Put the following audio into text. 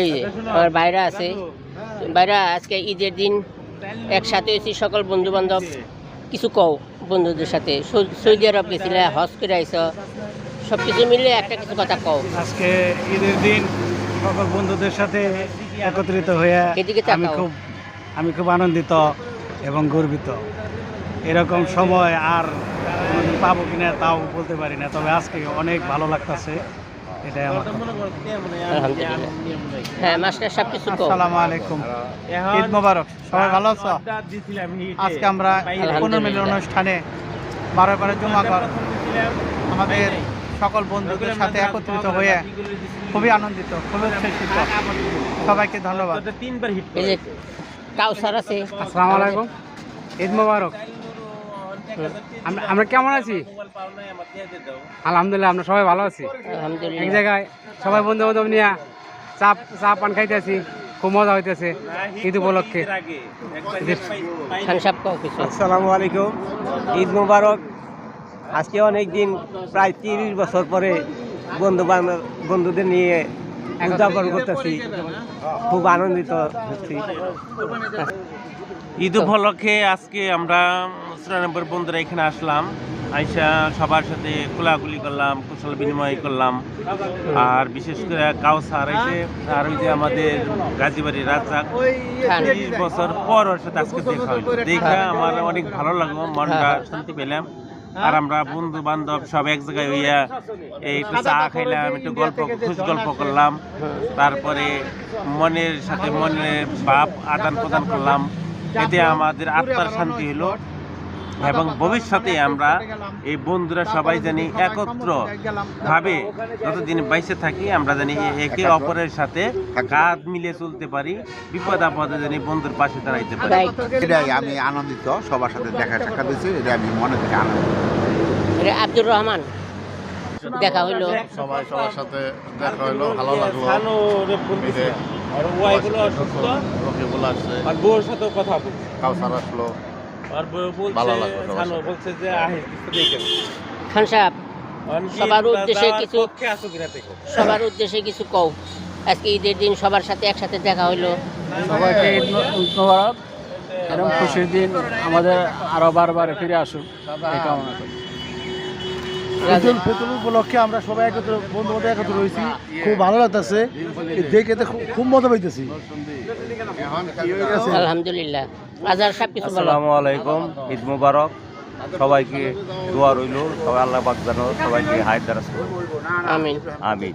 এই যে আমার বাইরা আছে, বাইরা আজকে ঈদের দিন একসাথে হয়েছি সকল বন্ধু বান্ধব। কিছু কও বন্ধুদের সাথে, সৌদি আরব গেছিলে, হজ করে আইস, সব কিছু মিলে একটা কিছু কথা কও। আজকে ঈদের দিন সকল বন্ধুদের সাথে একত্রিত হয়ে এদিকে তাকাও। আমি খুব আনন্দিত এবং গর্বিত। এরকম সময় আর কোনোদিন পাবো কিনা তাও বলতে পারি না, তবে আজকে অনেক ভালো লাগতেছে, এটাই আমার কথা। আলহামদুলিল্লাহ। হ্যাঁ মাস্টার সব কিছু কও। আসসালামু আলাইকুম, ঈদ মোবারক। সবাই ভালো আছো? আজকে আমরা ঈদ পুনর্মিলন অনুষ্ঠানে 12 জুমা ঘর আমাদের সকল বন্ধুদের সাথে একত্রিত হয়ে খুবই আনন্দিত, খুবই উচ্ছ্বসিত। সবাইকে ধন্যবাদ। এই যে কাউসার আছে। আসসালামু আলাইকুম, ঈদ মোবারক। আমরা কেমন আছি? আলহামদুলিল্লাহ, আমরা সবাই ভালো আছি। এক আলহামদুলিল্লাহ। জায়গায় সবাই বন্ধু বান্ধব নিয়ে চা পান খাইতেছি, খুব মজা হইতেছে ঈদ উপলক্ষে। খান সাহেব কও কিছু। আসসালামু আলাইকুম, ঈদ মোবারক। আজকে অনেক দিন, প্রায় 30 বছর পরে বন্ধুদের নিয়ে উদযাপন করতেছি, খুব আনন্দিত হচ্ছি। ঈদ উপলক্ষে আজকে আমরা 94 বন্ধুরা এখানে আসলাম, আইসা সবার সাথে কোলাকুলি করলাম, কুশল বিনিময় করলাম। আর বিশেষ করে কাউসার আইসে, আর ওই যে আমাদের গাজীবাড়ির রাজ্জাক 30 বছর পর ওর সাথে আজকে দেখা হইলো, দেখা আমার অনেক ভালো লাগলো, মনটা শান্তি পেলাম। আর আমরা বন্ধু বান্ধব সব এক জায়গায় হইয়া একটু চা খাইলাম, একটু গল্প করলাম, তারপরে মনের সাথে মনের ভাব আদান প্রদান করলাম। এতে আমাদের আত্মার শান্তি হলো এবং ভবিষ্যতে আমরা এই বন্ধুরা সবাই জানি একত্র ভাবে যতদিন বাইসে থাকি, আমরা জানি একে অপরের সাথে কাঁধ মিলে চলতে পারি, বিপদ আপদে জানি বন্ধুর পাশে দাঁড়াইতে পারি। এটাই আমি আনন্দিত, সবার সাথে দেখা সাক্ষাৎ দিচ্ছি, এটা আমি মনে থেকে আনন্দিত। আব্দুর রহমান দেখা হইলো, সবাই সবার সাথে দেখা হইলো, ভালো লাগলো। রকিবুল আসছে, কাউসার আসলো, ভালো লাগলো সবার সাথে। খান সাহেব সবার উদ্দেশ্যে কিছু কও। আজকে ঈদের দিন সবার সাথে একসাথে দেখা হইলো। সবাইকে ঈদ মোবারক। এরকম খুশির দিন আমাদের আরো বারবার ফিরে আসুক, এই কামনা করি। ঈদুল ফিতর উপলক্ষে আমরা সবাই একত্র বন্ধু বান্ধব একত্র হয়েছি, খুব ভালো লাগতেছে, দেখে খুব মজা পাইতেছি। আলহামদুলিল্লাহ। আজহার সব কিছু বলো। আসসালামু আলাইকুম, ঈদ মুবারক। সবাইকে দোয়া রইল, সবাই আল্লাহ পাক যেন সবাইকে হায়াত দারাজ করুন। আমিন। আমিন।